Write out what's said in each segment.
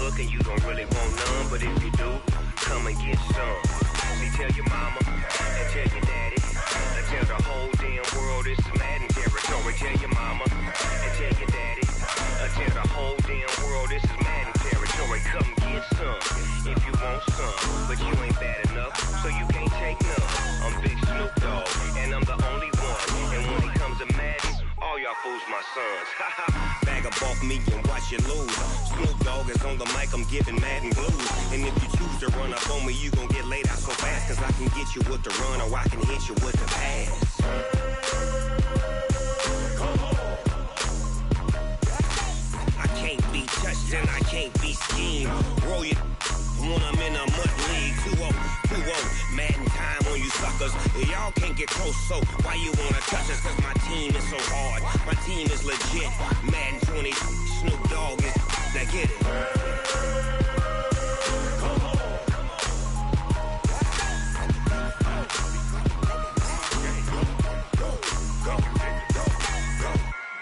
hook and you don't really want none, but if you do, come and get some. See, tell your mama and tell your daddy and tell the whole damn world this is Madden territory. Tell your mama and tell your daddy and tell the whole damn world this is Madden territory. Come get some if you want some, but you ain't bad enough, so you can't take none. I'm Big Snoop Dogg, and I'm the only one. And when it comes to Madden, all y'all fools my sons. Bag up off me and watch you lose. Snoop Dogg is on the mic, I'm giving Madden blues. And if you choose to run up on me, you gon' get laid out so fast. Cause I can get you with the run or I can hit you with the pass. I can't be touched and I can't be schemed. Roll you when I'm in a mud league. 2-0, 2-0, Madden time on you suckers. Y'all can't get close, so why you wanna touch us? Cause my team is so hard, my team is legit. Madden 20, Snoop Dogg is, now get it.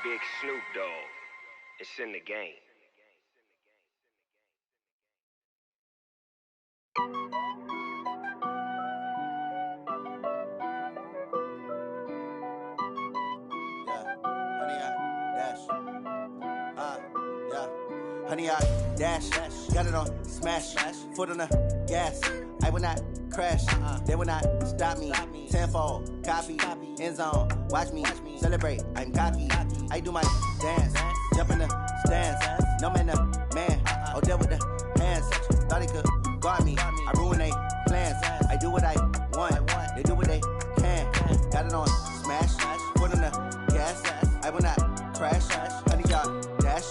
Big Snoop Dogg, it's in the game. Honey, I dash, got it on smash, foot on the gas. I will not crash, they will not stop me. Tenfold, copy, end zone, watch me celebrate. I'm cocky, I do my dance, jump in the stands. No man, the man, oh, there with the hands. Thought he could guard me, I ruin they plans. I do what I want, they do what they can. Got it on smash, foot on the gas. I will not crash, honey, y'all dash,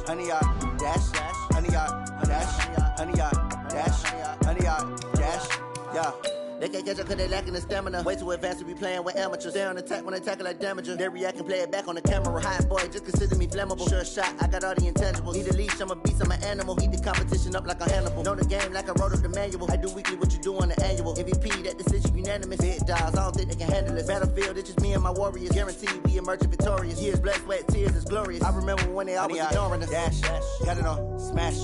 honey, y'all dash, honey, y'all dash, honey, y'all dash, honey, y'all dash, yeah. They can't catch up cause they lacking the stamina. Way too advanced to be playing with amateurs. They on attack when they tackle like damager. They react and play it back on the camera. Hot boy, just consider me flammable. Sure shot, I got all the intangibles. Need a leash, I'm a beast, I'm an animal. Heat the competition up like a Hannibal. Know the game like I wrote up the manual. I do weekly what you do on the annual. MVP, that decision unanimous. Big dogs, I don't think they can handle this. Battlefield, it's just me and my warriors. Guaranteed we emerging victorious. Years, blood, sweat, tears, it's glorious. I remember when they always ignoring us. Dash, got it on smash,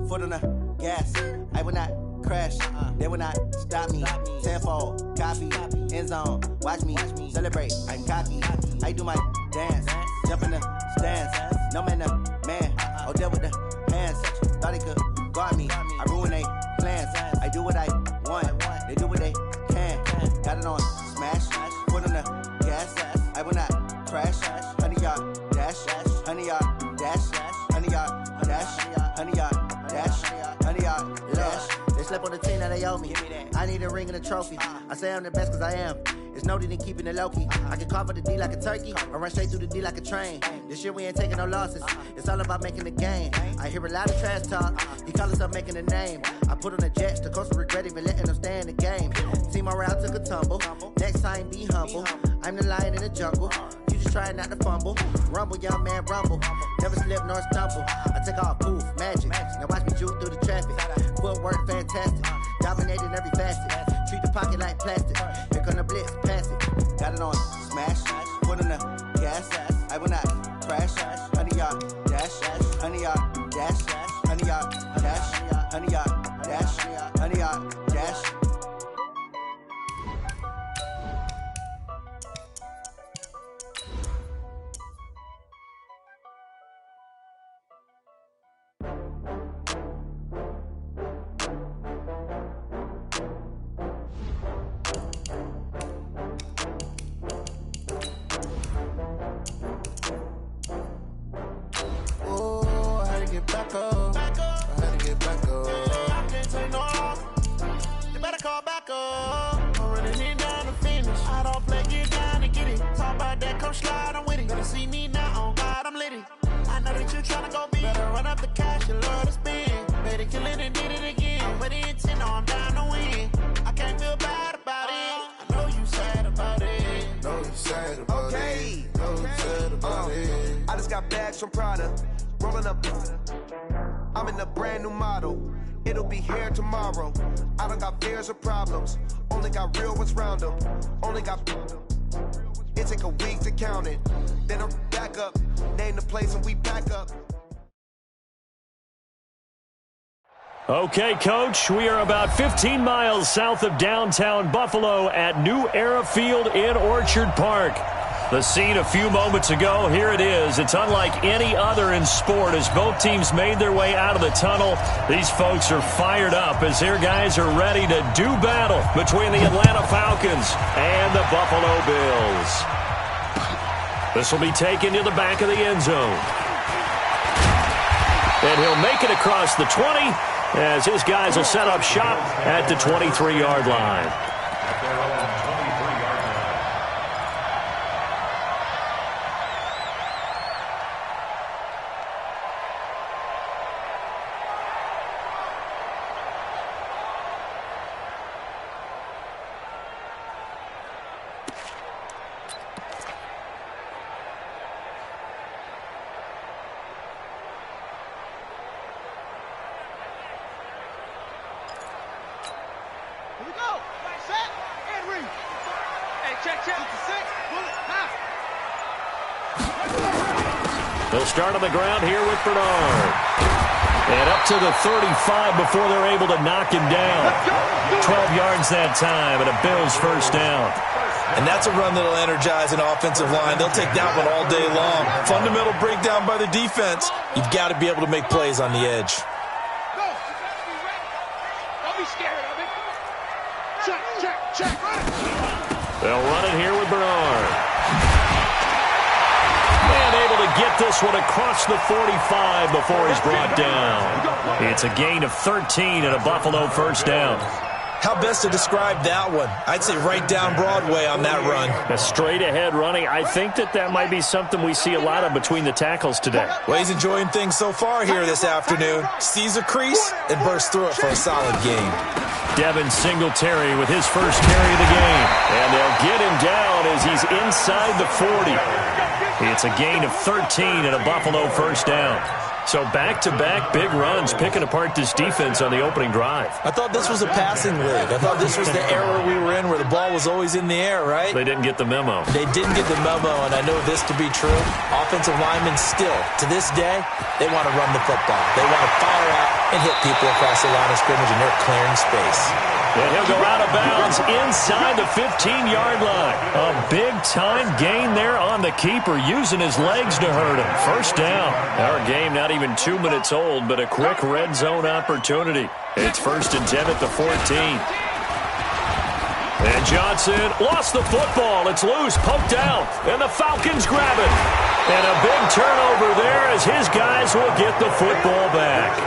foot on the gas. I will not crash, they will not stop me. Tenfold, copy, end zone, watch me celebrate. I'm cocky, I do my dance, jump in the stands. No man, the man, oh, there with the hands. Thought he could guard me, I ruin they plans. I do what I want, they do what they can. Got it on smash, foot on the gas. I will not crash, honey, y'all dash, honey, y'all dash, honey, y'all dash, honey, y'all dash, honey, y'all dash. They slept on the team that they owe me. I need a ring and a trophy. I say I'm the best cause I am. It's no need in keeping it low-key. I can carve up the D like a turkey or run straight through the D like a train. This year we ain't taking no losses. It's all about making the game. I hear a lot of trash talk. He call himself making a name. I put on the jets. The coach will regret even letting them stay in the game. Team morale took a tumble. Next time be humble. I'm the lion in the jungle. You just trying not to fumble. Rumble, young man, rumble. Never slip nor stumble. I take off, poof, magic. Now watch me juke through the traffic. Footwork fantastic. Dominating every facet. Treat the pocket like plastic. Here come the blitz, pass it. Got it on smash, foot on the gas. I will not crash. Honey, y'all dash, honey, y'all dash, honey, y'all dash, honey, y'all dash, honey, y'all dash. Back up. I had to get back up. I can't take no loss. You better call back up. I'm running it down to finish. I don't play, get down and get it. Talk about that, come slide, I'm with it. Better see me now, on God, I'm lit it. I know that you tryna go big. Better run up the cash, you love to spend. Better kill it and did it again. I'm with the intent, no, I'm down to win. I can't feel bad about it. I know you sad about it. Know you sad about it. Know you sad about it. I just got bags from Prada. Rolling up, I'm in a brand new model. It'll be here tomorrow. I don't got fears or problems. Only got real ones round them. Only got. It take a week to count it. Then I'm back up. Name the place and we back up. Okay, Coach, we are about 15 miles south of downtown Buffalo at New Era Field in Orchard Park. The scene a few moments ago, here it is. It's unlike any other in sport as both teams made their way out of the tunnel. These folks are fired up as their guys are ready to do battle between the Atlanta Falcons and the Buffalo Bills. This will be taken to the back of the end zone. And he'll make it across the 20 as his guys will set up shop at the 23-yard line. They'll start on the ground here with Bernard. And up to the 35 before they're able to knock him down. 12 yards that time and a Bills first down. And that's a run that'll energize an offensive line. They'll take that one all day long. Fundamental breakdown by the defense. You've got to be able to make plays on the edge. Don't be scared of it. Check. They'll run it here with Bernard. And able to get this one across the 45 before he's brought down. It's a gain of 13 and a Buffalo first down. How best to describe that one? I'd say right down Broadway on that run. A straight-ahead running. I think that might be something we see a lot of between the tackles today. Well, he's enjoying things so far here this afternoon. Sees a crease and bursts through it for a solid gain. Devin Singletary with his first carry of the game. And they'll get him down as he's inside the 40. It's a gain of 13 and a Buffalo first down. So back-to-back big runs picking apart this defense on the opening drive. I thought this was a passing league. I thought this was the era we were in where the ball was always in the air, right? They didn't get the memo. They didn't get the memo, and I know this to be true. Offensive linemen still, to this day, they want to run the football. They want to fire out and hit people across the line of scrimmage, and they're clearing space. And he'll go out of bounds inside the 15-yard line. A big-time gain there on the keeper, using his legs to hurt him. First down. Our game not even 2 minutes old, but a quick red zone opportunity. It's 1st and 10 at the 14. And Johnson lost the football. It's loose, poked out, and the Falcons grab it. And a big turnover there as his guys will get the football back.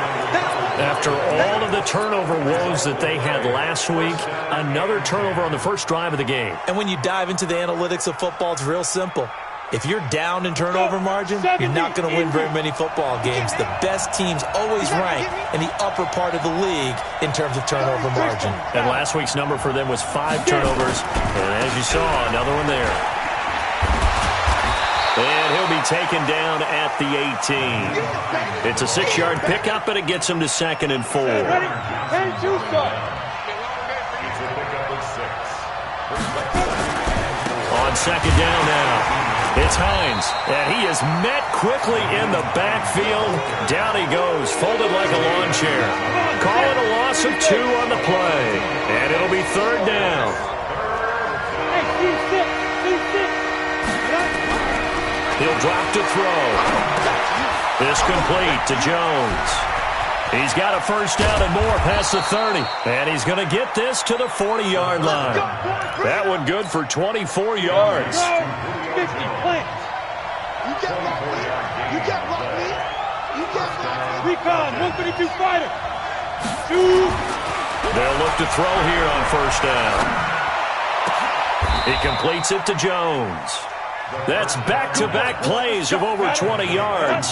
After all of the turnover woes that they had last week, another turnover on the first drive of the game. And when you dive into the analytics of football, it's real simple. If you're down in turnover margin, you're not going to win very many football games. The best teams always rank in the upper part of the league in terms of turnover margin. And last week's number for them was 5 turnovers. And as you saw, another one there. And he'll be taken down at the 18. It's a 6-yard pickup, and it gets him to 2nd and 4. On 2nd down now. It's Hines, and he is met quickly in the backfield. Down he goes, folded like a lawn chair. Call it a loss of 2 on the play. And it'll be 3rd down. He'll drop to throw. This complete to Jones. He's got a first down and more past the 30. And he's going to get this to the 40-yard line. That one good for 24 yards. 50 plants. You get locked in. You get locked in. You get locked in. Recon, 132 fighter. Shoot. They'll look to throw here on first down. He completes it to Jones. That's back-to-back plays of over 20 yards.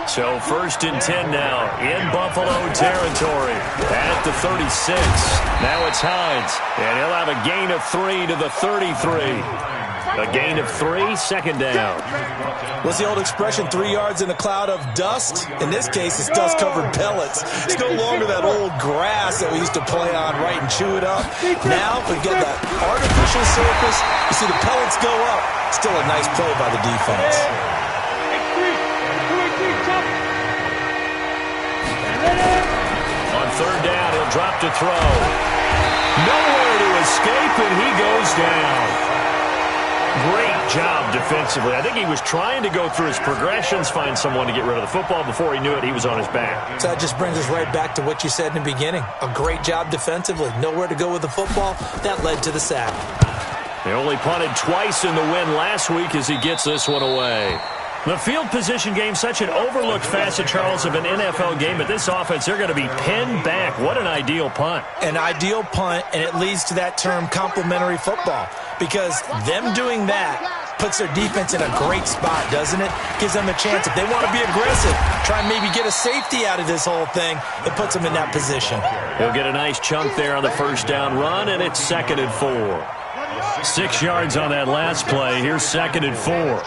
So 1st and 10 now in Buffalo territory at the 36. Now it's Hines, and he'll have a gain of 3 to the 33. A gain of 3, 2nd down. What's the old expression, 3 yards in a cloud of dust? In this case, it's dust-covered pellets. It's no longer that old grass that we used to play on, right, and chew it up. Now, we get that artificial surface. You see the pellets go up. Still a nice play by the defense. third down. He'll drop to throw. Nowhere to escape, and he goes down. Great job defensively. I think he was trying to go through his progressions, find someone to get rid of the football. Before he knew it, he was on his back. So that just brings us right back to what you said in the beginning. A great job defensively. Nowhere to go with the football. That led to the sack. They only punted twice in the win last week as he gets this one away. The field position game, such an overlooked facet, Charles, of an NFL game. But this offense, they're going to be pinned back. What an ideal punt. An ideal punt, and it leads to that term complementary football. Because them doing that puts their defense in a great spot, doesn't it? Gives them a chance. If they want to be aggressive, try and maybe get a safety out of this whole thing, it puts them in that position. He'll get a nice chunk there on the first down run, and it's 2nd and 4. 6 yards on that last play. Here's 2nd and 4.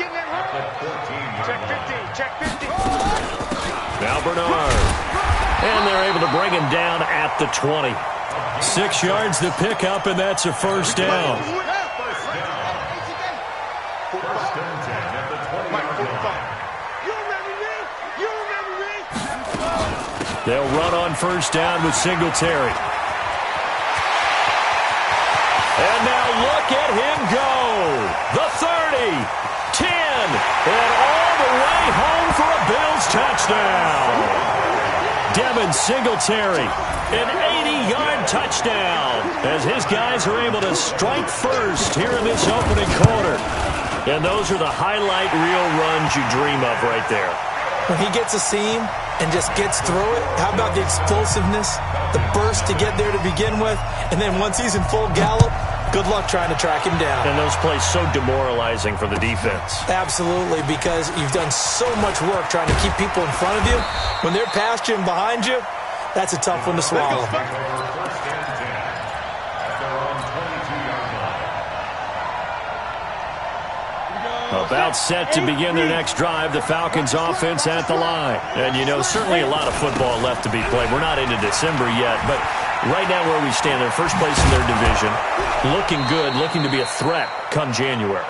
Now Bernard. And they're able to bring him down at the 20. 6 yards to pick up, and that's a first down. They'll run on first down with Singletary. And now look at him go. The 30, 10, and all the way home for a Bills touchdown. Devin Singletary, an 80-yard touchdown as his guys are able to strike first here in this opening quarter. And those are the highlight reel runs you dream of right there. When he gets a seam and just gets through it, how about the explosiveness, the burst to get there to begin with, and then once he's in full gallop, good luck trying to track him down. And those plays so demoralizing for the defense. Absolutely, because you've done so much work trying to keep people in front of you. When they're past you and behind you, that's a tough one to swallow. About set to begin their next drive, the Falcons offense at the line. And, you know, certainly a lot of football left to be played. We're not into December yet, but right now where we stand, they're first place in their division, looking good, looking to be a threat come January.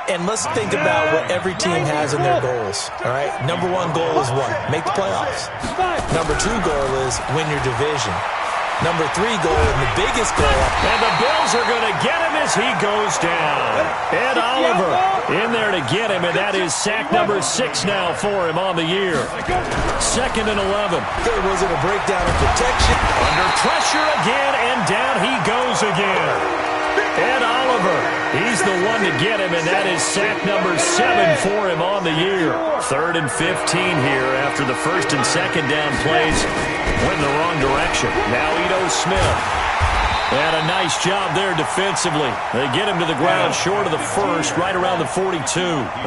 And let's think about what every team has in their goals, all right? Number 1 goal is what? Make the playoffs. Number 2 goal is win your division. Number 3 goal, and the biggest goal. And the Bills are going to get him as he goes down. Ed Oliver in there to get him, and that is sack number 6 now for him on the year. 2nd and 11. Was it a breakdown of protection? Under pressure again, and down he goes again. Ed Oliver, he's the one to get him, and that is sack number 7 for him on the year. 3rd and 15 here after the 1st and 2nd down plays went in the wrong direction. Now Ito Smith. And a nice job there defensively. They get him to the ground short of the 1st, right around the 42.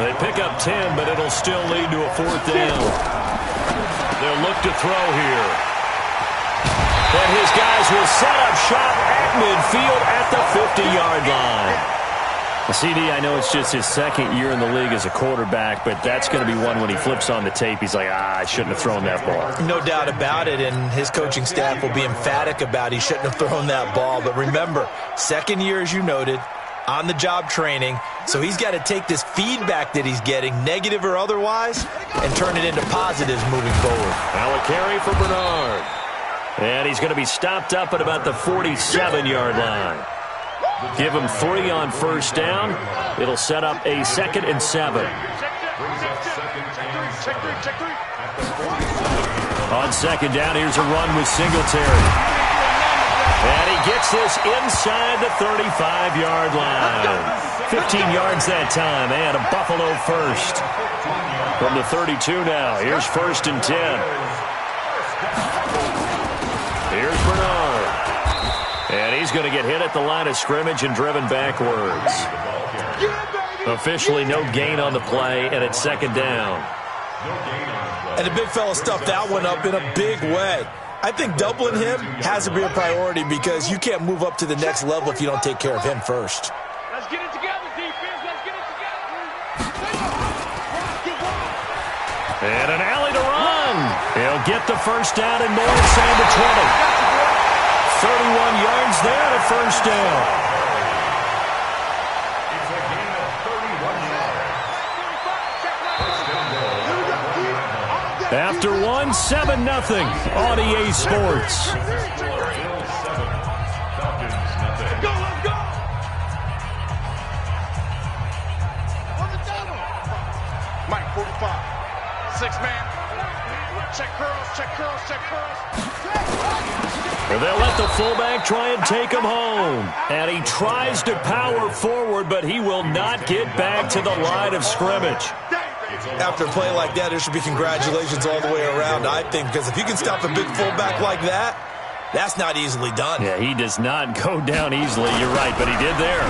They pick up 10, but it'll still lead to a 4th down. They'll look to throw here. And his guys will set up shop at midfield at the 50-yard line. CD, I know it's just his 2nd year in the league as a quarterback, but that's going to be one when he flips on the tape. He's like, I shouldn't have thrown that ball. No doubt about it, and his coaching staff will be emphatic about he shouldn't have thrown that ball. But remember, 2nd year, as you noted, on-the-job training, so he's got to take this feedback that he's getting, negative or otherwise, and turn it into positives moving forward. Now a carry for Bernard. And he's going to be stopped up at about the 47-yard line. Give him 3 on first down. It'll set up a 2nd and 7. On 2nd down, here's a run with Singletary. And he gets this inside the 35-yard line. 15 yards that time, and a Buffalo first. From the 32 now, here's 1st and 10. Here's Bernard. And he's going to get hit at the line of scrimmage and driven backwards. Officially no gain on the play, and it's 2nd down. And the big fella stuffed that one up in a big way. I think doubling him has to be a priority because you can't move up to the next level if you don't take care of him first. Let's get it together, defense. Let's get it together. And an alley to run. He'll get the first down and more inside the 20. 31 yards there to first down. After 1 7-0 on EA Sports. Mike, 45. 6-man. Check curls, check curls, check curls. Well, they'll let the fullback try and take him home. And he tries to power forward, but he will not get back to the line of scrimmage. After a play like that, there should be congratulations all the way around, I think, because if you can stop a big fullback like that, that's not easily done. Yeah, he does not go down easily. You're right, but he did there.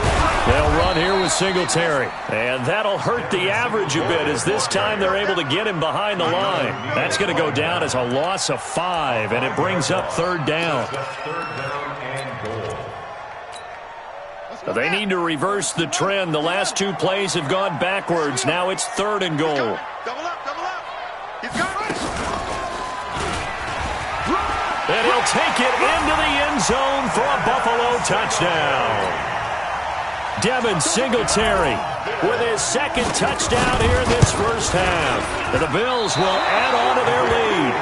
They'll run here with Singletary. And that'll hurt the average a bit as this time they're able to get him behind the line. That's going to go down as a loss of 5, and it brings up 3rd down. They need to reverse the trend. The last 2 plays have gone backwards. Now it's 3rd and goal. Double up, double up. He's got it. And he'll take it into the end zone for a Buffalo touchdown. Devin Singletary with his 2nd touchdown here in this first half. And the Bills will add on to their lead.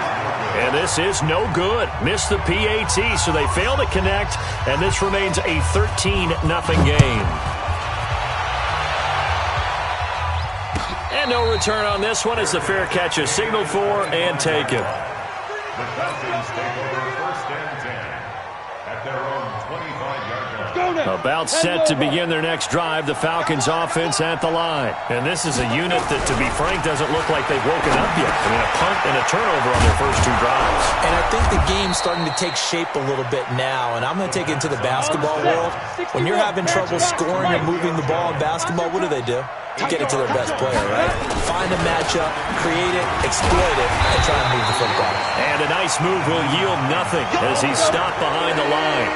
And this is no good. Missed the PAT, so they fail to connect, and this remains a 13-0 game. And no return on this one as the fair catch is signaled for and taken. The Falcons take over 1st and 10 at their own 25-yard line. About set to begin their next drive, the Falcons offense at the line. And this is a unit that, to be frank, doesn't look like they've woken up yet. I mean, a punt and a turnover on their first 2 drives. And I think the game's starting to take shape a little bit now, and I'm going to take it into the basketball world. When you're having trouble scoring or moving the ball in basketball, what do? Get it to their best player, right? Find a matchup, create it, exploit it, and try and move the football. And a nice move will yield nothing as he's stopped behind the line.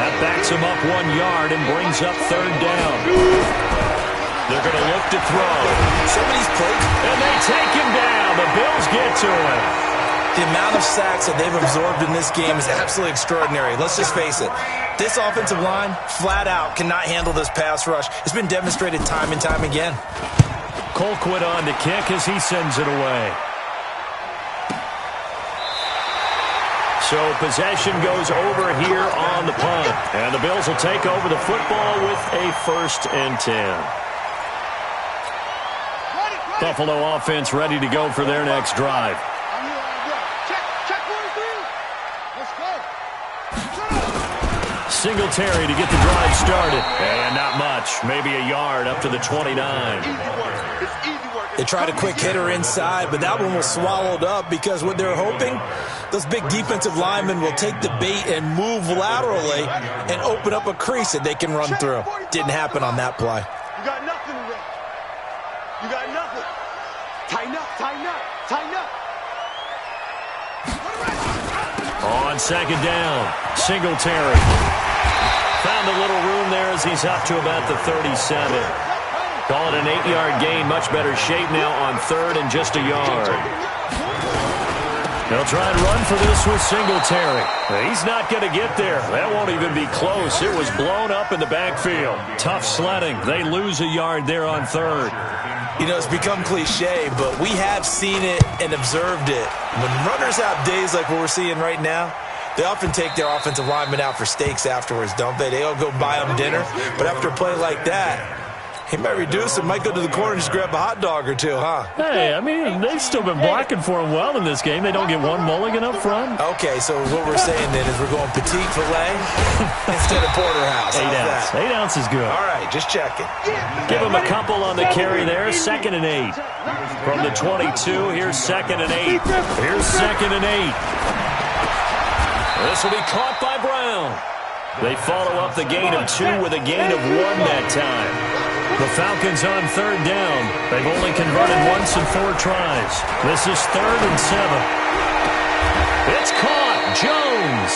That backs him up 1 yard and brings up 3rd down. They're going to look to throw. Somebody's played. And they take him down. The Bills get to him. The amount of sacks that they've absorbed in this game is absolutely extraordinary. Let's just face it. This offensive line, flat out, cannot handle this pass rush. It's been demonstrated time and time again. Colquitt on to kick as he sends it away. So possession goes over here on the punt. And the Bills will take over the football with a 1st and 10. Buffalo offense ready to go for their next drive. Singletary to get the drive started. And not much. Maybe a yard up to the 29. They tried a quick hitter inside, but that one was swallowed up because what they're hoping, those big defensive linemen will take the bait and move laterally and open up a crease that they can run through. Didn't happen on that play. You got nothing today. You got nothing. Tighten up, tighten up, tighten up. On 2nd down, Singletary. Found a little room there as he's up to about the 37. Call it an 8-yard gain. Much better shape now on 3rd and just a yard. They'll try and run for this with Singletary. He's not going to get there. That won't even be close. It was blown up in the backfield. Tough sledding. They lose a yard there on 3rd. You know, it's become cliche, but we have seen it and observed it. When runners have days like what we're seeing right now, they often take their offensive linemen out for steaks afterwards, don't they? They all go buy them dinner. But after a play like that, he might reduce it, might go to the corner and just grab a hot dog or 2, huh? Hey, I mean, they've still been blocking for him well in this game. They don't get 1 mulligan up front. Okay, so what we're saying then is we're going petite filet instead of porterhouse. 8 ounce. 8 ounce is good. All right, just checking. Give him a couple on the carry there. 2nd and 8. From the 22, here's 2nd and 8. Here's 2nd and 8. This will be caught by Brown. They follow up the gain of 2 with a gain of 1 that time. The Falcons on 3rd down. They've only converted once in 4 tries. This is 3rd and 7. It's caught. Jones.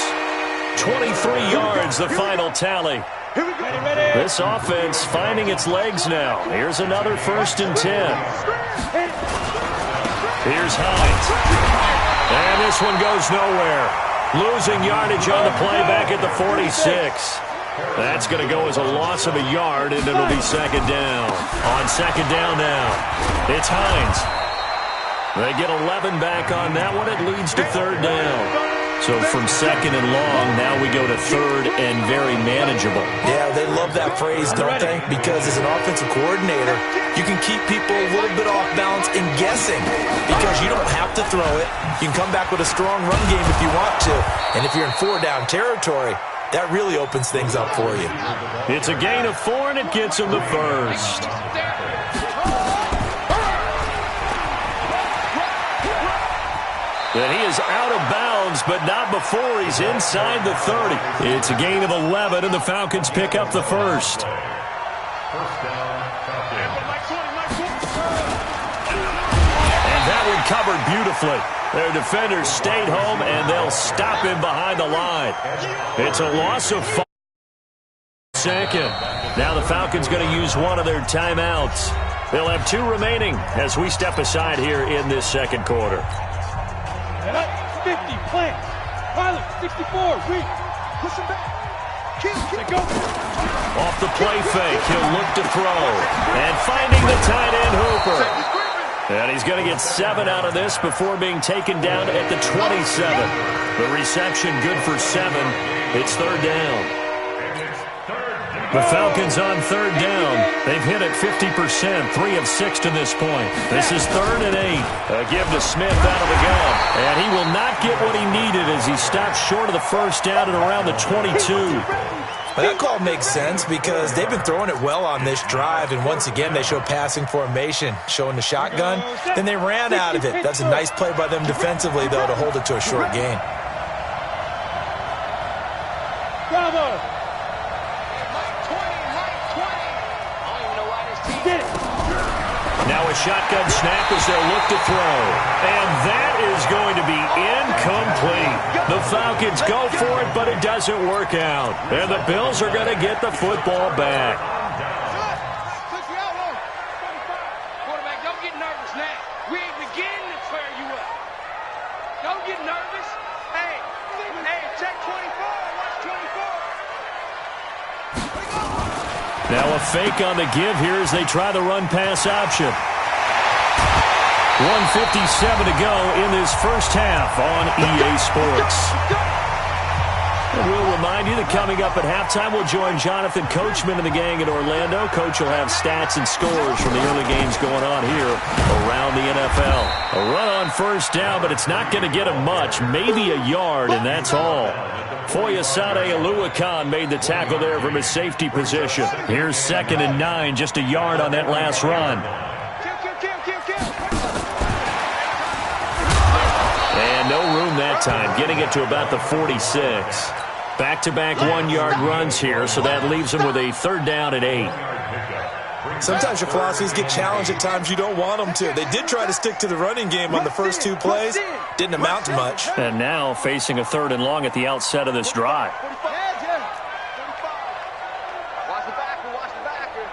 23 yards, the final tally. This offense finding its legs now. Here's another 1st and 10. Here's Hines. And this one goes nowhere. Losing yardage on the play back at the 46. That's going to go as a loss of a yard, and it'll be 2nd down. On 2nd down now, it's Hines. They get 11 back on that one. It leads to third down. So from second and long, now we go to third and very manageable. Yeah, they love that phrase, don't they? Because as an offensive coordinator, you can keep people a little bit off balance and guessing because you don't have to throw it. You can come back with a strong run game if you want to. And if you're in four-down territory, that really opens things up for you. It's a gain of 4, and it gets him the first. And he is out of bounds, but not before he's inside the 30. It's a gain of 11, and the Falcons pick up the first. First down, Falcons. And that one covered beautifully. Their defenders stayed home, and they'll stop him behind the line. It's a loss of 5. Second. Now the Falcons going to use one of their timeouts. They'll have 2 remaining as we step aside here in this second quarter. 50, plant. Pilot, 64, reach. Push him back. Go. Off the play fake, he'll look to throw. And finding the tight end Hooper. And he's going to get 7 out of this before being taken down at the 27. The reception good for 7. It's third down. The Falcons on third down. They've hit it 50%, 3 of 6 to this point. This is third and 8. A give to Smith out of the gun. And he will not get what he needed as he stops short of the first down at around the 22. Well, that call makes sense because they've been throwing it well on this drive, and once again they show passing formation, showing the shotgun. Then they ran out of it. That's a nice play by them defensively, though, to hold it to a short gain. Bravo! Now a shotgun snap as they'll look to throw. And that is going to be incomplete. The Falcons go for it, but it doesn't work out. And the Bills are going to get the football back. Quarterback, don't get nervous now. We ain't beginning to clear you up. Don't get nervous. Hey, check 24. Watch 24. Now a fake on the give here as they try the run-pass option. 1:57 to go in this first half on EA Sports. And we'll remind you that coming up at halftime, we'll join Jonathan Coachman and the gang in Orlando. Coach will have stats and scores from the early games going on here around the NFL. A run on first down, but it's not going to get him much. Maybe a yard, and that's all. Foyesade Oluwakan made the tackle there from his safety position. Here's 2nd and 9, just a yard on that last run. And no room that time, getting it to about the 46. Back-to-back 1-yard runs here, so that leaves him with a third down at 8. Sometimes your philosophies get challenged at times you don't want them to. They did try to stick to the running game on the first 2 plays. Didn't amount to much. And now facing a third and long at the outset of this drive. Watch the backer, watch the backer.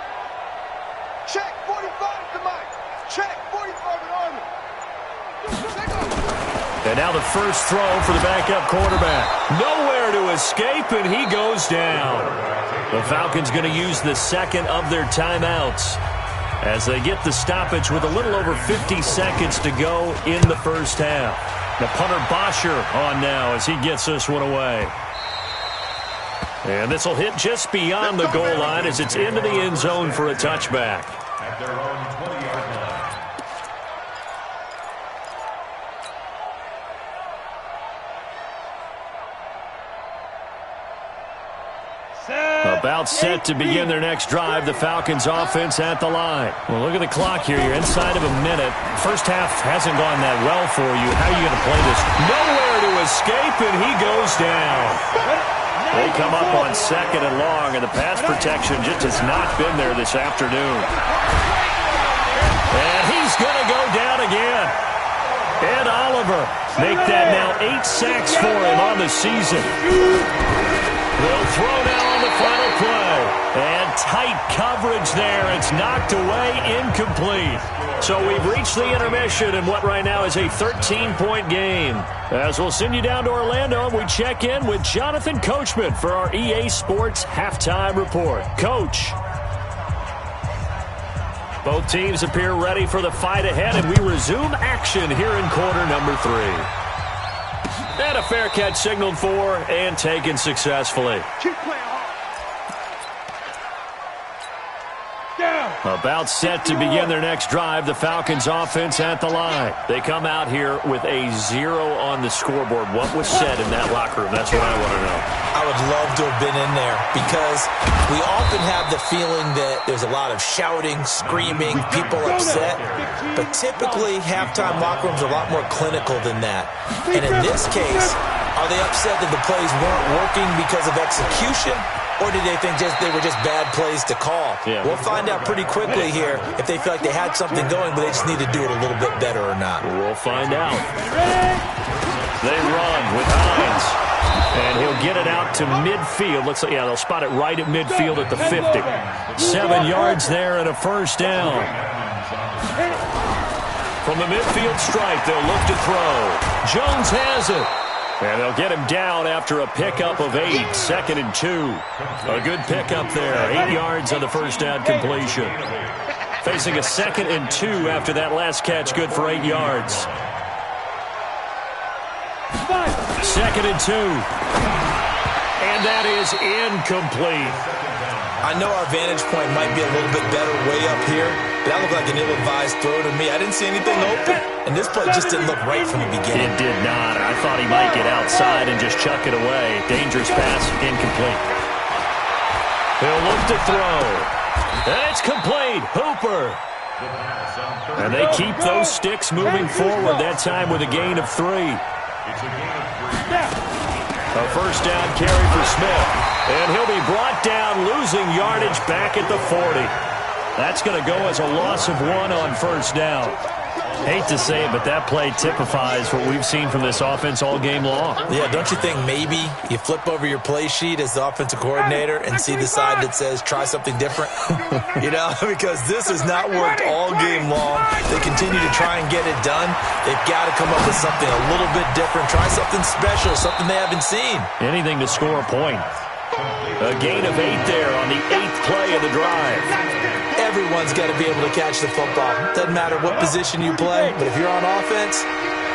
Check 45 to Mike. Check 45 to Army. And now the first throw for the backup quarterback. Nowhere to escape, and he goes down. The Falcons going to use the second of their timeouts as they get the stoppage with a little over 50 seconds to go in the first half. The punter Bosher on now as he gets this one away. And this will hit just beyond the goal line as it's into the end zone for a touchback. At their own 20-yard line. About set to begin their next drive, the Falcons offense at the line. Well, look at the clock here. You're inside of a minute. First half hasn't gone that well for you. How are you going to play this? Nowhere to escape, and he goes down. They come up on 2nd and long, and the pass protection just has not been there this afternoon. And he's going to go down again. Ed Oliver make that now 8 sacks for him on the season. They'll throw now on the final play. And tight coverage there. It's knocked away, incomplete. So we've reached the intermission in what right now is a 13-point game. As we'll send you down to Orlando, and we check in with Jonathan Coachman for our EA Sports Halftime Report. Coach. Both teams appear ready for the fight ahead, and we resume action here in quarter number 3. And a fair catch signaled for and taken successfully. Keep playing hard. Down. About set to begin their next drive, the Falcons offense at the line. They come out here with a 0 on the scoreboard. What was said in that locker room? That's what I want to know. I would love to have been in there because we often have the feeling that there's a lot of shouting, screaming, people upset. But typically, halftime locker rooms are a lot more clinical than that. And in this case, are they upset that the plays weren't working because of execution? Or did they think they were just bad plays to call? Yeah. We'll find out pretty quickly here if they feel like they had something going, but they just need to do it a little bit better or not. We'll find out. They run with Hines. And he'll get it out to midfield. Looks like, yeah, they'll spot it right at midfield at the 50. 7 yards there and a first down. From the midfield stripe, they'll look to throw. Jones has it. And they'll get him down after a pickup of 8, 2nd and 2. A good pickup there, 8 yards on the first down completion. Facing a 2nd and 2 after that last catch, good for 8 yards. 2nd and 2. And that is incomplete. I know our vantage point might be a little bit better way up here, but that looked like an ill-advised throw to me. I didn't see anything open, and this play just didn't look right from the beginning. It did not. I thought he might get outside and just chuck it away. Dangerous pass, incomplete. He'll look to throw. And it's complete. Hooper. And they keep those sticks moving forward, that time with a gain of 3. A first down carry for Smith. And he'll be brought down, losing yardage back at the 40. That's going to go as a loss of 1 on first down. Hate to say it, but that play typifies what we've seen from this offense all game long. Yeah, don't you think maybe you flip over your play sheet as the offensive coordinator and see the side that says try something different? You know, because this has not worked all game long. They continue to try and get it done. They've got to come up with something a little bit different. Try something special, something they haven't seen. Anything to score a point. A gain of 8 there on the 8th play of the drive. Everyone's got to be able to catch the football. Doesn't matter what position you play, but if you're on offense,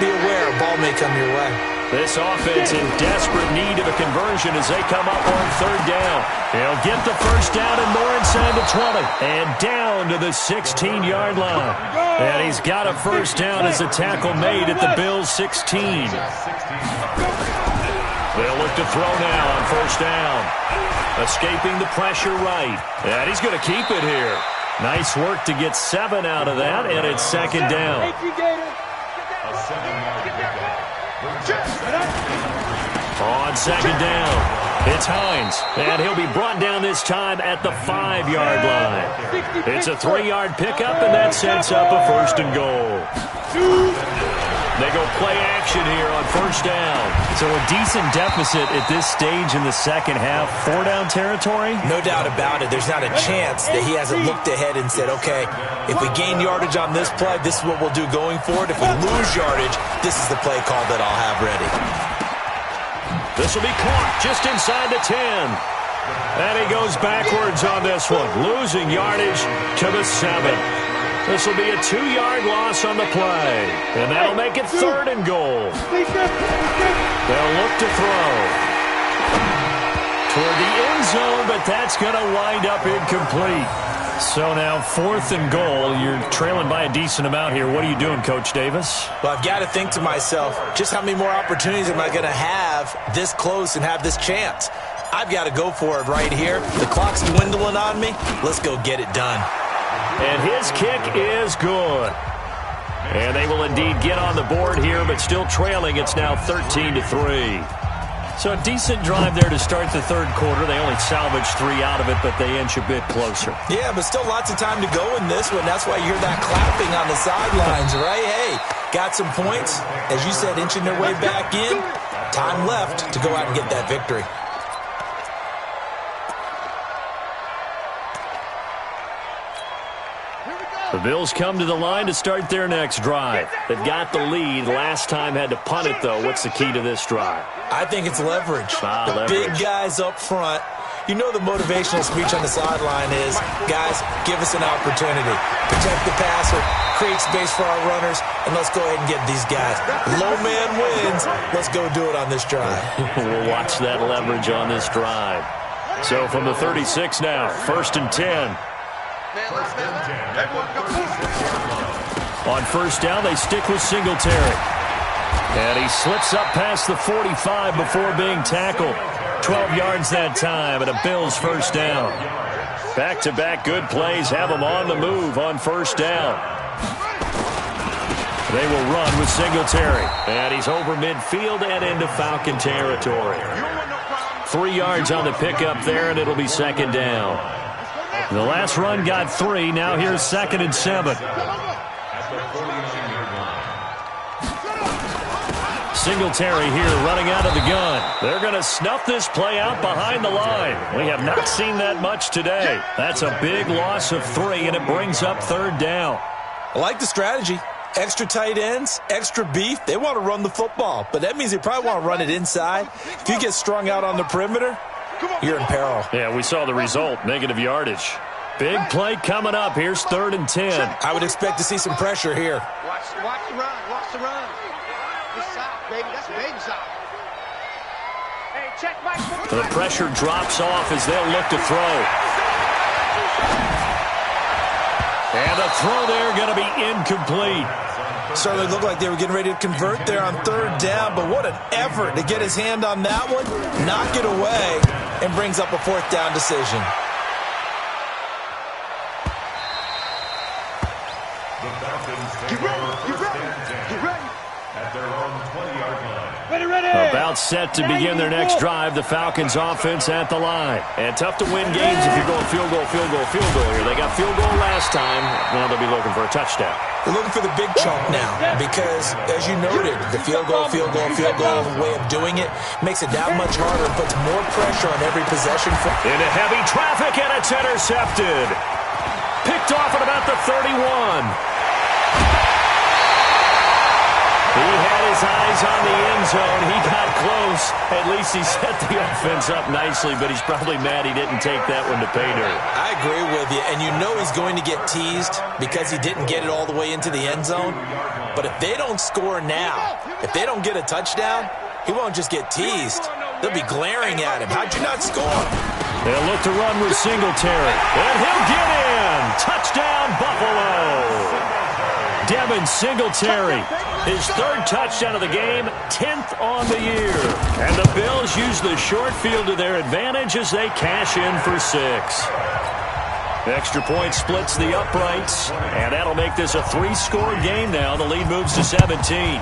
be aware a ball may come your way. This offense in desperate need of a conversion as they come up on 3rd down. He'll get the first down and more inside the 20. And down to the 16-yard line. And he's got a first down as a tackle made at the Bills' 16. They'll look to throw now on first down. Escaping the pressure right. And he's going to keep it here. Nice work to get 7 out of that, and it's 2nd down. On 2nd down, it's Hines. And he'll be brought down this time at the 5-yard line. It's a 3-yard pickup, and that sets up a 1st and goal. They go play action here on first down. So a decent deficit at this stage in the second half. 4-down territory? No doubt about it. There's not a chance that he hasn't looked ahead and said, okay, if we gain yardage on this play, this is what we'll do going forward. If we lose yardage, this is the play call that I'll have ready. This will be caught just inside the 10. And he goes backwards on this one, losing yardage to the 7. This will be a 2-yard loss on the play. And that'll make it 3rd and goal. They'll look to throw. Toward the end zone, but that's going to wind up incomplete. So now 4th and goal. You're trailing by a decent amount here. What are you doing, Coach Davis? Well, I've got to think to myself, just how many more opportunities am I going to have this close and have this chance? I've got to go for it right here. The clock's dwindling on me. Let's go get it done. And his kick is good. And they will indeed get on the board here, but still trailing. It's now 13-3. So a decent drive there to start the 3rd quarter. They only salvaged 3 out of it, but they inch a bit closer. Yeah, but still lots of time to go in this one. That's why you hear that clapping on the sidelines, right? Hey, got some points. As you said, inching their way back in. Time left to go out and get that victory. The Bills come to the line to start their next drive. They've got the lead. Last time had to punt it, though. What's the key to this drive? I think it's leverage. Leverage. Big guys up front. You know the motivational speech on the sideline is, guys, give us an opportunity. Protect the passer, create space for our runners, and let's go ahead and get these guys. Low man wins. Let's go do it on this drive. We'll watch that leverage on this drive. So from the 36 now, 1st and 10. On 1st down, they stick with Singletary. And he slips up past the 45 before being tackled. 12 yards that time, and a Bills 1st down. Back-to-back good plays have them on the move on 1st down. They will run with Singletary. And he's over midfield and into Falcon territory. 3 yards on the pickup there, and it'll be 2nd down. The last run got 3. Now here's 2nd and 7. Singletary here running out of the gun. They're going to snuff this play out behind the line. We have not seen that much today. That's a big loss of 3, and it brings up 3rd down. I like the strategy. Extra tight ends, extra beef. They want to run the football, but that means they probably want to run it inside. If you get strung out on the perimeter, you're in peril. Yeah, we saw the result, negative yardage. Big play coming up. Here's 3rd and 10. I would expect to see some pressure here. Watch the run. Watch the run. This side, baby. That's baby side. Hey, check Mike. The pressure drops off as they'll look to throw. And the throw there going to be incomplete. Certainly looked like they were getting ready to convert there on 3rd down, but what an effort to get his hand on that one, knock it away, and brings up a 4th down decision. The Falcons take over 1st and 10 at their own 20-yard line. About set to begin their next drive. The Falcons offense at the line. And tough to win games if you're going field goal here. They got field goal last time. Now they'll be looking for a touchdown. They're looking for the big chunk now because, as you noted, the field goal way of doing it makes it that much harder and puts more pressure on every possession. Into heavy traffic, and it's intercepted. Picked off at about the 31. He had his eyes on the end zone. He got close. At least he set the offense up nicely, but he's probably mad he didn't take that one to pay dirt. I agree with you, and you know he's going to get teased because he didn't get it all the way into the end zone. But if they don't score now, if they don't get a touchdown, he won't just get teased. They'll be glaring at him. How'd you not score? They'll look to run with Singletary. And he'll get in. Touchdown, Buffalo. Devin Singletary, his 3rd touchdown of the game, 10th on the year. And the Bills use the short field to their advantage as they cash in for 6. Extra point splits the uprights, and that'll make this a 3-score game now. The lead moves to 17.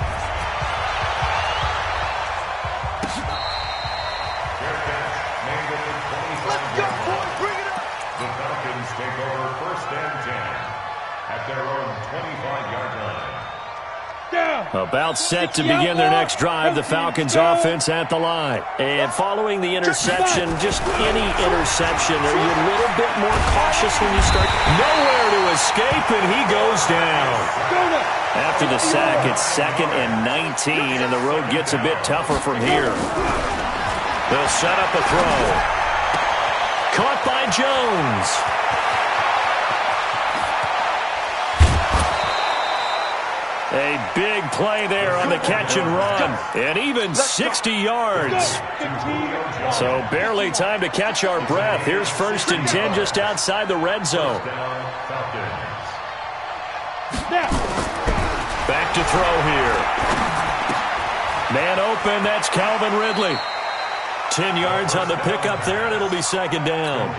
About set to begin their next drive. The Falcons offense at the line. And following the interception, just any interception, are you a little bit more cautious when you start? Nowhere to escape, and he goes down. After the sack, it's 2nd and 19, and the road gets a bit tougher from here. They'll set up a throw. Caught by Jones. A big play there on the catch and run. And even 60 yards. So barely time to catch our breath. Here's 1st and 10 just outside the red zone. Back to throw here. Man open, that's Calvin Ridley. 10 yards on the pickup there, and it'll be 2nd down.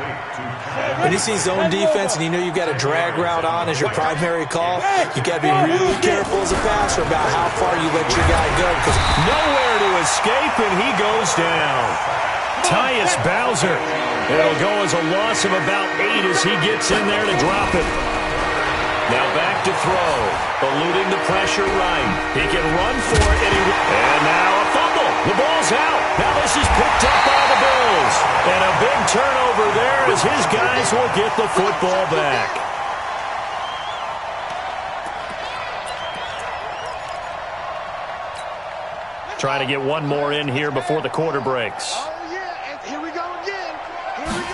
When you see zone defense and you know you've got a drag route on as your primary call, you got to be really careful as a passer about how far you let your guy go. Because nowhere to escape, and he goes down. Tyus Bowser. It'll go as a loss of about 8 as he gets in there to drop it. Now back to throw. Eluding the pressure right. He can run for it, and now a fumble. The ball's out. Now this is picked up by the Bills. And a big turnover there as his guys will get the football back. Trying to get one more in here before the quarter breaks. Oh, yeah, and here we go again. Here we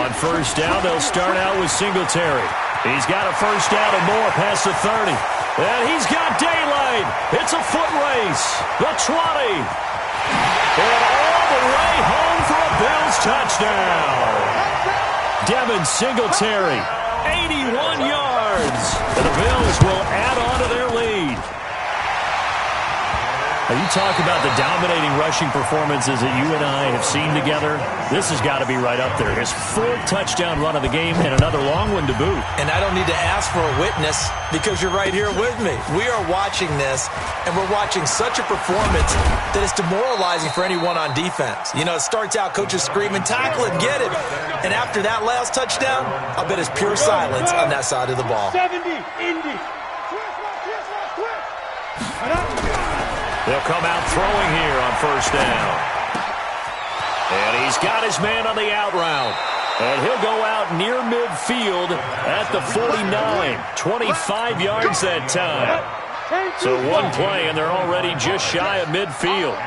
On first down, they'll start out with Singletary. He's got a first down and more past the 30. And he's got daylight. It's a foot race. The 20. And all the way home for a Bills touchdown. Devin Singletary, 81 yards. And the Bills will add on to their lead. Now, you talk about the dominating rushing performances that you and I have seen together. This has got to be right up there. His 4th touchdown run of the game and another long one to boot. And I don't need to ask for a witness because you're right here with me. We are watching this, and we're watching such a performance that it's demoralizing for anyone on defense. You know, it starts out coaches screaming, tackle it, get it. And after that last touchdown, I'll bet it's pure silence on that side of the ball. 70, Indy. They'll come out throwing here on first down. And he's got his man on the out route. And he'll go out near midfield at the 49. 25 yards that time. So one play, and they're already just shy of midfield.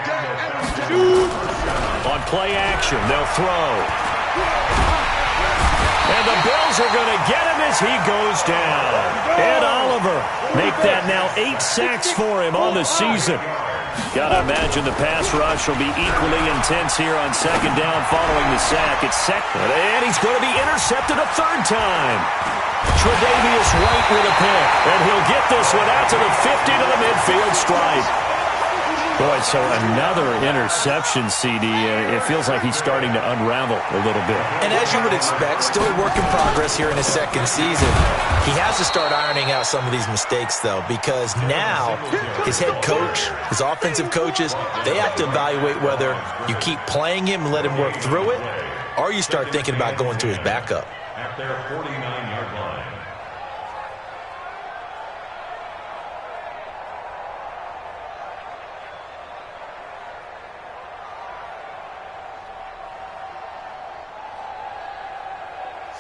On play action, they'll throw. And the Bills are going to get him as he goes down. Ed Oliver make that now 8 sacks for him on the season. Got to imagine the pass rush will be equally intense here on second down following the sack. It's second, and he's going to be intercepted a 3rd time. Tre'Davious White with a pick, and he'll get this one out to the 50 to the midfield stripe. Boy, so another interception, CD. It feels like he's starting to unravel a little bit. And as you would expect, still a work in progress here in his 2nd season. He has to start ironing out some of these mistakes, though, because now his head coach, his offensive coaches, they have to evaluate whether you keep playing him and let him work through it, or you start thinking about going to his backup. At their 49-yard line.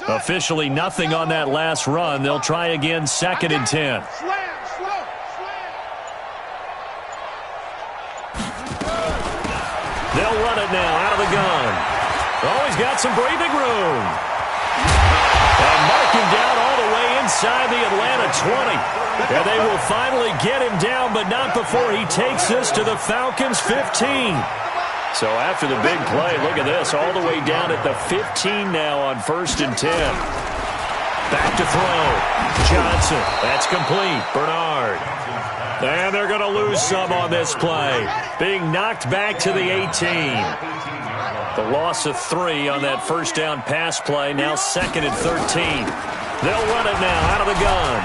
Officially nothing on that last run. They'll try again, 2nd and 10. They'll run it now out of the gun. Oh, he's got some breathing room. And mark him down all the way inside the Atlanta 20. And they will finally get him down, but not before he takes this to the Falcons' 15. So after the big play, look at this, all the way down at the 15 now on 1st and 10. Back to throw. Johnson, that's complete. Bernard. And they're going to lose some on this play. Being knocked back to the 18. The loss of 3 on that first down pass play, now 2nd and 13. They'll run it now out of the gun.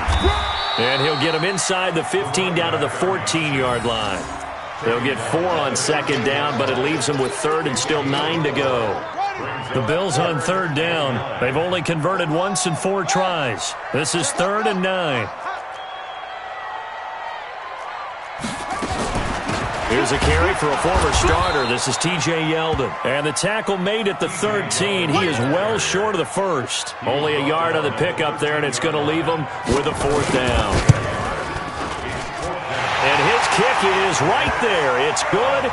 And he'll get him inside the 15 down to the 14-yard line. They'll get 4 on 2nd down, but it leaves them with 3rd and still 9 to go. The Bills on 3rd down. They've only converted once in 4 tries. This is 3rd and 9. Here's a carry for a former starter. This is T.J. Yeldon. And the tackle made at the 13. He is well short of the 1st. Only a yard on the pickup there, and it's going to leave him with a 4th down. And his kick is right there. It's good.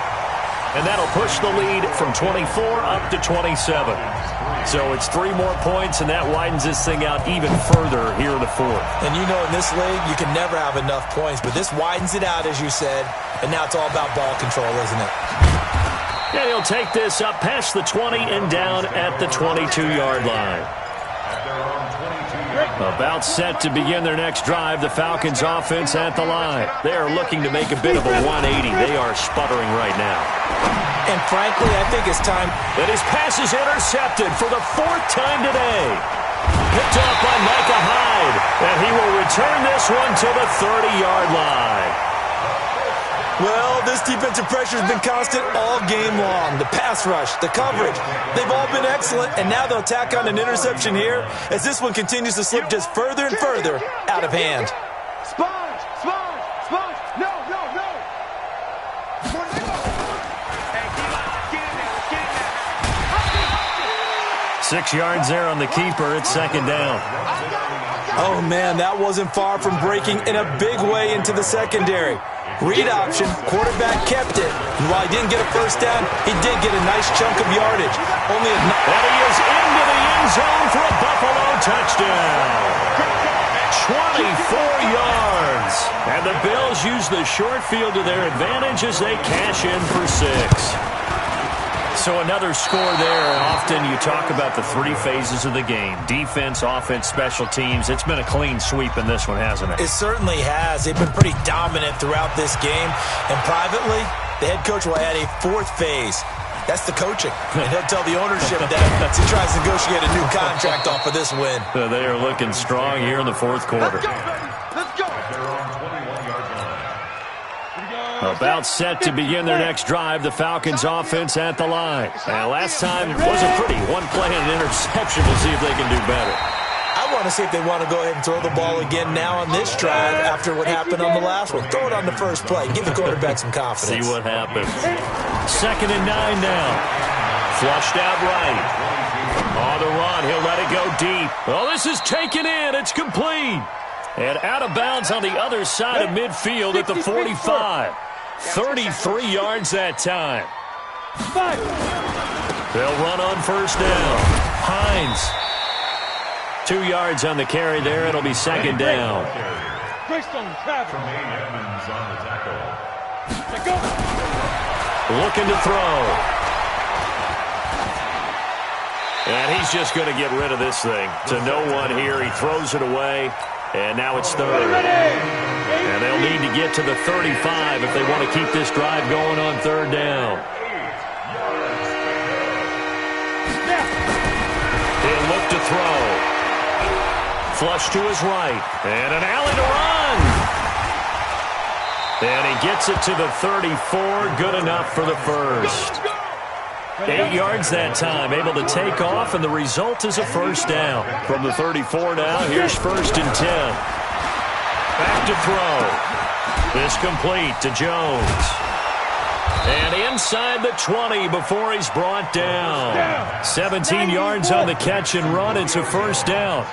And that'll push the lead from 24 up to 27. So it's 3 more points, and that widens this thing out even further here in the 4th. And you know, in this league, you can never have enough points. But this widens it out, as you said. And now it's all about ball control, isn't it? And he'll take this up past the 20 and down at the 22-yard line. About set to begin their next drive, the Falcons offense at the line. They are looking to make a bit of a 180. They are sputtering right now. And frankly, I think it's time. And his pass is intercepted for the 4th time today. Picked off by Micah Hyde. And he will return this one to the 30-yard line. Well, this defensive pressure has been constant all game long. The pass rush, the coverage, they've all been excellent, and now they'll tack on an interception here as this one continues to slip just further and further out of hand. Sponge, sponge, sponge. No, no, no. 6 yards there on the keeper. It's 2nd down. Oh, man, that wasn't far from breaking in a big way into the secondary. Read option, quarterback kept it. And while he didn't get a first down, he did get a nice chunk of yardage. And he is into the end zone for a Buffalo touchdown. 24 yards. And the Bills use the short field to their advantage as they cash in for 6. So another score there, and often you talk about the 3 phases of the game. Defense, offense, special teams. It's been a clean sweep in this one, hasn't it? It certainly has. They've been pretty dominant throughout this game. And privately, the head coach will add a 4th phase. That's the coaching. And he'll tell the ownership that he tries to negotiate a new contract off of this win. They are looking strong here in the 4th quarter. Let's go. About set to begin their next drive, the Falcons offense at the line. And last time wasn't pretty. One play and an interception. We'll see if they can do better. I want to see if they want to go ahead and throw the ball again now on this drive after what happened on the last one. Throw it on the first play. Give the quarterback some confidence. See what happens. 2nd and 9 now. Flushed out right. On the run, he'll let it go deep. Oh, this is taken in. It's complete. And out of bounds on the other side of midfield at the 45. 33 yards that time. They'll run on first down. Hines. 2 yards on the carry there. It'll be 2nd down. Looking to throw. And he's just going to get rid of this thing. To no one here. He throws it away. And now it's 3rd. And they'll need to get to the 35 if they want to keep this drive going on 3rd down. He'll look to throw. Flush to his right. And an alley to run. And he gets it to the 34. Good enough for the first. 8 yards that time, able to take off, and the result is a first down. From the 34 now, here's 1st and 10. Back to throw. This complete to Jones. And inside the 20 before he's brought down. 17 yards on the catch and run. It's a first down.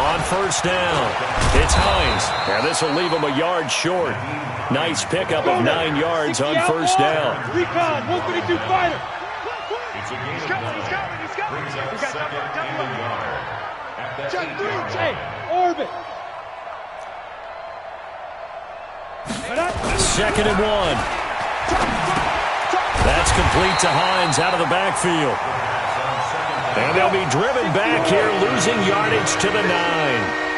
On first down, it's Hines. And this will leave him a yard short. Nice pickup of 9 yards on first down. Recon, 132 fighter. He's coming. Brings up 2nd and a yard. At the 8-yard Hey, line. orbit. 2nd and 1. That's complete to Hines out of the backfield. And they'll be driven back here, losing yardage to the 9.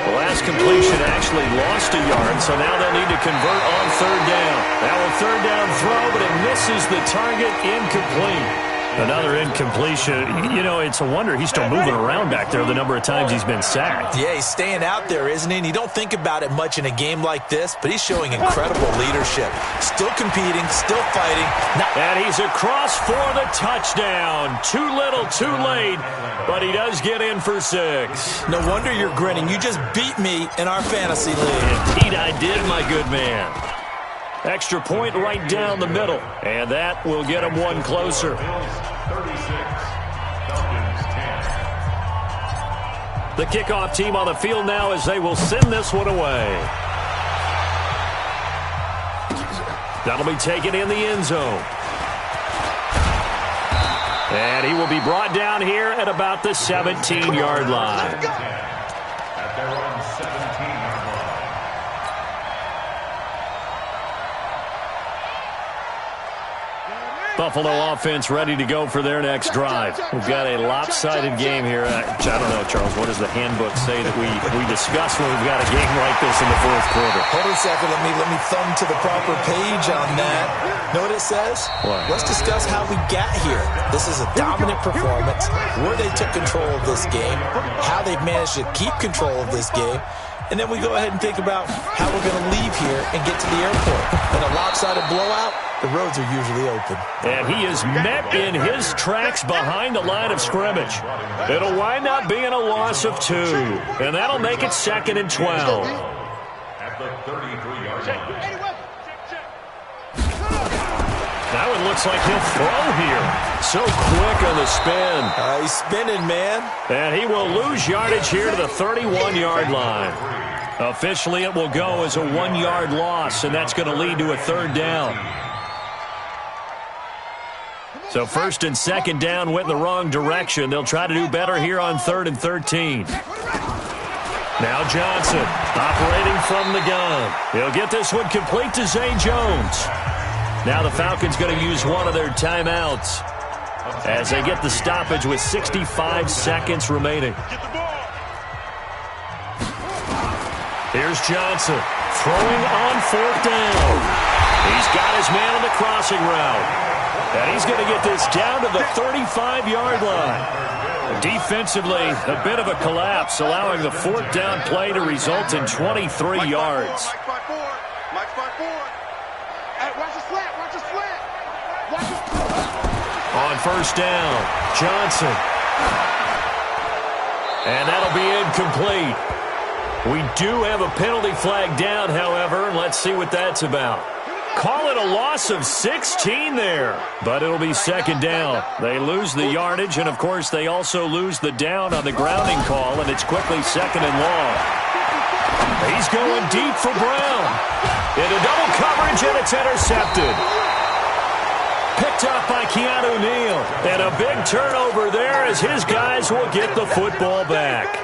The last completion actually lost a yard, so now they'll need to convert on 3rd down. Now a 3rd down throw, but it misses the target, incomplete. Another incompletion. You know, it's a wonder he's still moving around back there the number of times he's been sacked. Yeah, he's staying out there, isn't he? And you don't think about it much in a game like this, but he's showing incredible leadership. Still competing, still fighting. And he's across for the touchdown. Too little, too late, but he does get in for 6. No wonder you're grinning. You just beat me in our fantasy league. Indeed I did, my good man. Extra point right down the middle, and that will get him one closer. 36, Falcons 10. The kickoff team on the field now as they will send this one away. That'll be taken in the end zone. And he will be brought down here at about the 17-yard line. At their own 17-yard line. Buffalo offense ready to go for their next drive. We've got a lopsided game here. I don't know, Charles, what does the handbook say that we discuss when we've got a game like this in the 4th quarter? Hold on a second. Let me thumb to the proper page on that. Know what it says? What? Let's discuss how we got here. This is a dominant performance, where they took control of this game, how they've managed to keep control of this game, and then we go ahead and think about how we're going to leave here and get to the airport. In a lopsided blowout, the roads are usually open. And he is met in his tracks behind the line of scrimmage. It'll wind up being a loss of 2. And that'll make it 2nd and 12. At the 33-yard line. Now it looks like he'll throw here. So quick on the spin. He's spinning, man. And he will lose yardage here to the 31-yard line. Officially, it will go as a 1-yard loss, and that's going to lead to a 3rd down. So 1st and 2nd down went in the wrong direction. They'll try to do better here on 3rd and 13. Now Johnson operating from the gun. He'll get this one complete to Zay Jones. Now the Falcons going to use one of their timeouts as they get the stoppage with 65 seconds remaining. Here's Johnson throwing on 4th down. He's got his man on the crossing route. And he's going to get this down to the 35-yard line. Defensively, a bit of a collapse, allowing the 4th down play to result in 23 yards. Mike's by 4. Hey, watch the slant. Watch the slant. On 1st down, Johnson. And that'll be incomplete. We do have a penalty flag down, however, and let's see what that's about. Call it a loss of 16 there, but it'll be 2nd down. They lose the yardage, and, of course, they also lose the down on the grounding call, and it's quickly 2nd and long. He's going deep for Brown. Into double coverage, and it's intercepted. Picked up by Keanu Neal, and a big turnover there as his guys will get the football back.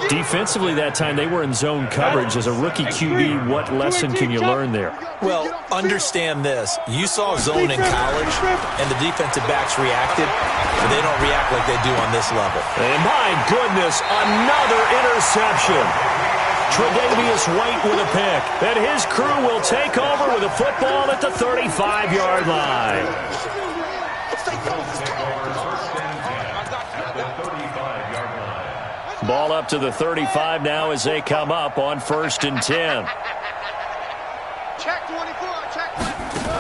Defensively that time, they were in zone coverage. As a rookie QB, what lesson can you learn there? Well, understand this. You saw zone in college, and the defensive backs reacted, but they don't react like they do on this level. And my goodness, another interception. Tre'Davious White with a pick. And his crew will take over with a football at the 35-yard line. Ball up to the 35 now as they come up on 1st and 10. Check 24. Check 24.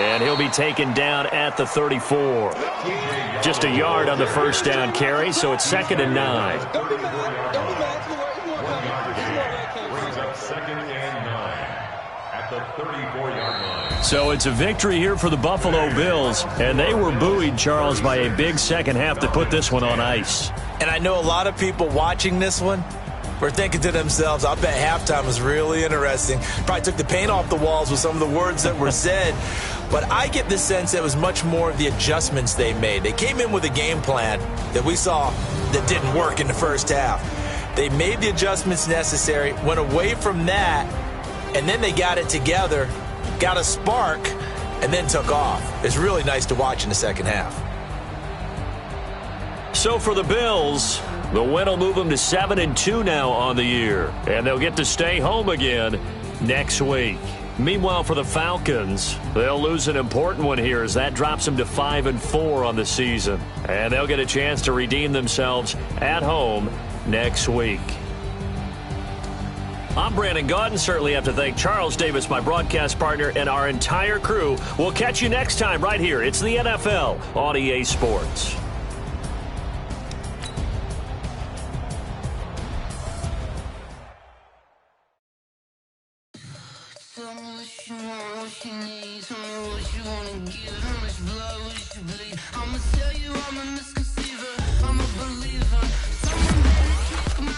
And he'll be taken down at the 34. Just a yard on the 1st down carry, so it's 2nd and 9. Brings up 2nd and 9 at the 34-yard line. So it's a victory here for the Buffalo Bills, and they were buoyed, Charles, by a big second half to put this one on ice. And I know a lot of people watching this one were thinking to themselves, I bet halftime was really interesting. Probably took the paint off the walls with some of the words that were said. But I get the sense it was much more of the adjustments they made. They came in with a game plan that we saw that didn't work in the first half. They made the adjustments necessary, went away from that, and then they got it together, got a spark, and then took off. It's really nice to watch in the second half. So for the Bills, the win will move them to 7-2 now on the year, and they'll get to stay home again next week. Meanwhile, for the Falcons, they'll lose an important one here as that drops them to 5-4 on the season, and they'll get a chance to redeem themselves at home next week. I'm Brandon Gaudin. Certainly have to thank Charles Davis, my broadcast partner, and our entire crew. We'll catch you next time right here. It's the NFL on EA Sports. Tell me what you want, what you need. Tell me what you wanna give. How much blood would you bleed? I'ma tell you I'm a misconceiver. I'm a believer. Someone better kick my